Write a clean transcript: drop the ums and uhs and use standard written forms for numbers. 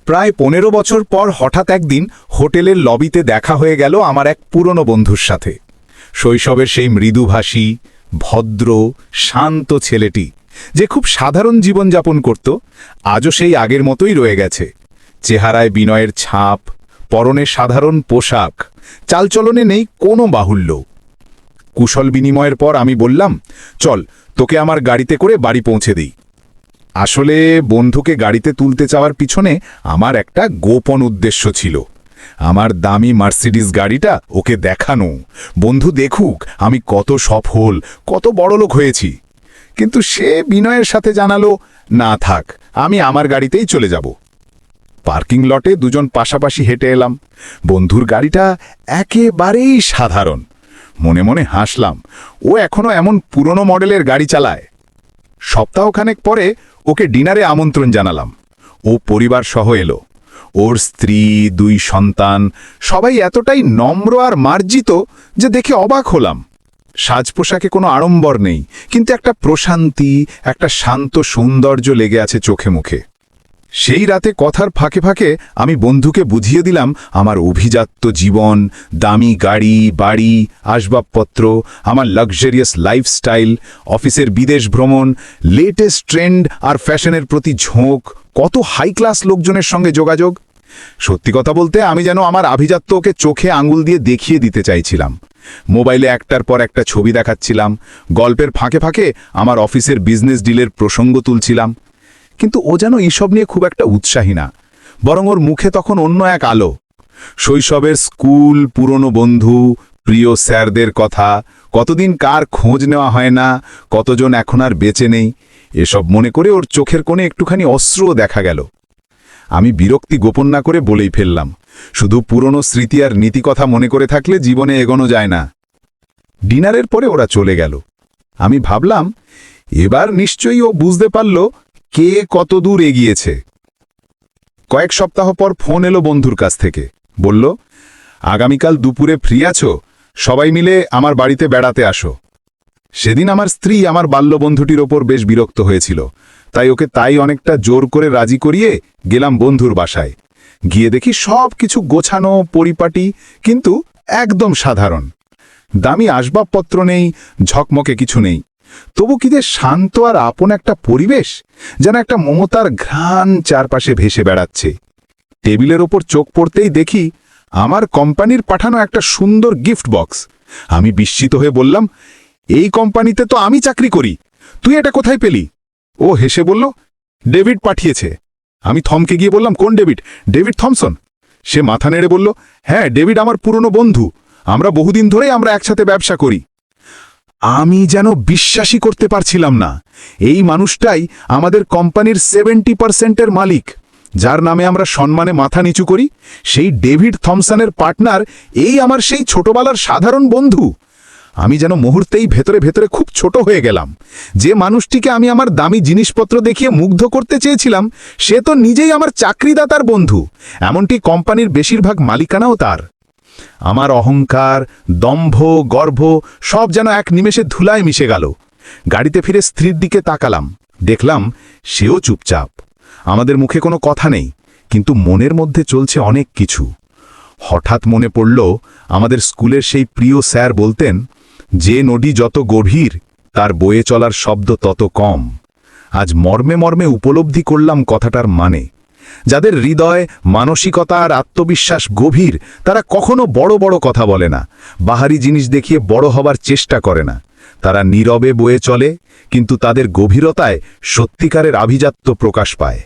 প্রায় 15 বছর পর হঠাৎ একদিন হোটেলের লবিতে দেখা হয়ে গেল আমার এক পুরনো বন্ধুর সাথে। শৈশবের সেই মৃদুভাষী, ভদ্র, শান্ত ছেলেটি যে খুব সাধারণ জীবনযাপন করত, আজও সেই আগের মতোই রয়ে গেছে। চেহারায় বিনয়ের ছাপ, পরনে সাধারণ পোশাক, চালচলনে নেই কোনো বাহুল্য। কুশল বিনিময়ের পর আমি বললাম, চল তোকে আমার গাড়িতে করে বাড়ি পৌঁছে দিই। আসলে বন্ধুকে গাড়িতে তুলতে চাওয়ার পিছনে আমার একটা গোপন উদ্দেশ্য ছিল। আমার দামি মার্সিডিজ গাড়িটা ওকে দেখানো, বন্ধু দেখুক আমি কত সফল, কত বড়লোক হয়েছি। কিন্তু সে বিনয়ের সাথে জানালো, না থাক, আমি আমার গাড়িতেই চলে যাব। পার্কিং লটে দুজন পাশাপাশি হেঁটে এলাম। বন্ধুর গাড়িটা একেবারেই সাধারণ। মনে মনে হাসলাম, ও এখনো এমন পুরনো মডেলের গাড়ি চালায়। সপ্তাহখানেক পরে ওকে ডিনারে আমন্ত্রণ জানালাম। ও পরিবার সহ এলো। ওর স্ত্রী, 2 সন্তান, সবাই এতটাই নম্র আর মার্জিত যে দেখে অবাক হলাম। সাজ পোশাকে কোনো আড়ম্বর নেই, কিন্তু একটা প্রশান্তি, একটা শান্ত সৌন্দর্য লেগে আছে চোখে মুখে। সেই রাতে কথার ফাঁকে ফাঁকে আমি বন্ধুকে বুঝিয়ে দিলাম আমার অভিজাত্য জীবন, দামি গাড়ি, বাড়ি, আসবাবপত্র, আমার লাক্সারিয়াস লাইফস্টাইল, অফিসের বিদেশ ভ্রমণ, লেটেস্ট ট্রেন্ড আর ফ্যাশনের প্রতি ঝোঁক, কত হাই ক্লাস লোকজনের সঙ্গে যোগাযোগ। সত্যি কথা বলতে আমি যেন আমার আভিজাত্য ওকে চোখে আঙুল দিয়ে দেখিয়ে দিতে চাইছিলাম। মোবাইলে একটার পর একটা ছবি দেখাচ্ছিলাম, গল্পের ফাঁকে ফাঁকে আমার অফিসের বিজনেস ডিলের প্রসঙ্গ তুলছিলাম। কিন্তু ও যেন এসব নিয়ে খুব একটা উৎসাহী না, বরং ওর মুখে তখন অন্য এক আলো। শৈশবের স্কুল, পুরনো বন্ধু, প্রিয় স্যারদের কথা, কতদিন কার খোঁজ নেওয়া হয় না, কতজন এখন আর বেঁচে নেই, এসব মনে করে ওর চোখের কোণে একটুখানি অশ্রুও দেখা গেল। আমি বিরক্তি গোপন না করে বলেই ফেললাম, শুধু পুরনো স্মৃতি আর নীতিকথা মনে করে থাকলে জীবনে এগোনো যায় না। ডিনারের পরে ওরা চলে গেল। আমি ভাবলাম, এবার নিশ্চয়ই ও বুঝতে পারল কে কত দূর এগিয়েছে। কয়েক সপ্তাহ পর ফোন এলো বন্ধুর কাছ থেকে। বলল, আগামীকাল দুপুরে ফ্রি আছো? সবাই মিলে আমার বাড়িতে বেড়াতে আসো। সেদিন আমার স্ত্রী আমার বাল্যবন্ধুটির ওপর বেশ বিরক্ত হয়েছিল, তাই ওকে অনেকটা জোর করে রাজি করিয়ে গেলাম বন্ধুর বাসায়। গিয়ে দেখি সব কিছু গোছানো, পরিপাটি, কিন্তু একদম সাধারণ। দামি আসবাবপত্র নেই, ঝকমকে কিছু নেই, তবু কি যে শান্ত আর আপন একটা পরিবেশ, যেন একটা মমতার ঘ্রাণ চারপাশে ভেসে বেড়াচ্ছে। টেবিলের ওপর চোখ পড়তেই দেখি আমার কোম্পানির পাঠানো একটা সুন্দর গিফট বক্স। আমি বিস্মিত হয়ে বললাম, এই কোম্পানিতে তো আমি চাকরি করি, তুই এটা কোথায় পেলি? ও হেসে বলল, ডেভিড পাঠিয়েছে। আমি থমকে গিয়ে বললাম, কোন ডেভিড? David Thomson. সে মাথা নেড়ে বলল, হ্যাঁ, ডেভিড আমার পুরনো বন্ধু, আমরা বহুদিন ধরেই আমরা একসাথে ব্যবসা করি। আমি যেন বিশ্বাসই করতে পারছিলাম না। এই মানুষটাই আমাদের কোম্পানির 70% মালিক, যার নামে আমরা সম্মানে মাথা নিচু করি। সেই ডেভিড থমসনের পার্টনার এই আমার সেই ছোটবেলার সাধারণ বন্ধু। আমি যেন মুহূর্তেই ভেতরে ভেতরে খুব ছোট হয়ে গেলাম। যে মানুষটিকে আমি আমার দামি জিনিসপত্র দেখিয়ে মুগ্ধ করতে চেয়েছিলাম, সে তো নিজেই আমার চাকরিদাতার বন্ধু, এমনটি কোম্পানির বেশিরভাগ মালিকানাও তার। আমার অহংকার, দম্ভ, গর্ব সব যেন এক নিমেষে ধুলায় মিশে গেল। গাড়িতে ফিরে স্ত্রীর দিকে তাকালাম, দেখলাম সেও চুপচাপ। আমাদের মুখে কোনো কথা নেই, কিন্তু মনের মধ্যে চলছে অনেক কিছু। হঠাৎ মনে পড়ল, আমাদের স্কুলের সেই প্রিয় স্যার বলতেন, যে নদী যত গভীর, তার বয়ে চলার শব্দ তত কম। আজ মর্মে মর্মে উপলব্ধি করলাম কথাটার মানে। যাদের হৃদয়, মানসিকতা আর আত্মবিশ্বাস গভীর, তারা কখনো বড় বড় কথা বলে না, বাহারি জিনিস দেখিয়ে বড় হবার চেষ্টা করে না। তারা নীরবে বয়ে চলে, কিন্তু তাদের গভীরতায় সত্যিকারের আভিজাত্য প্রকাশ পায়।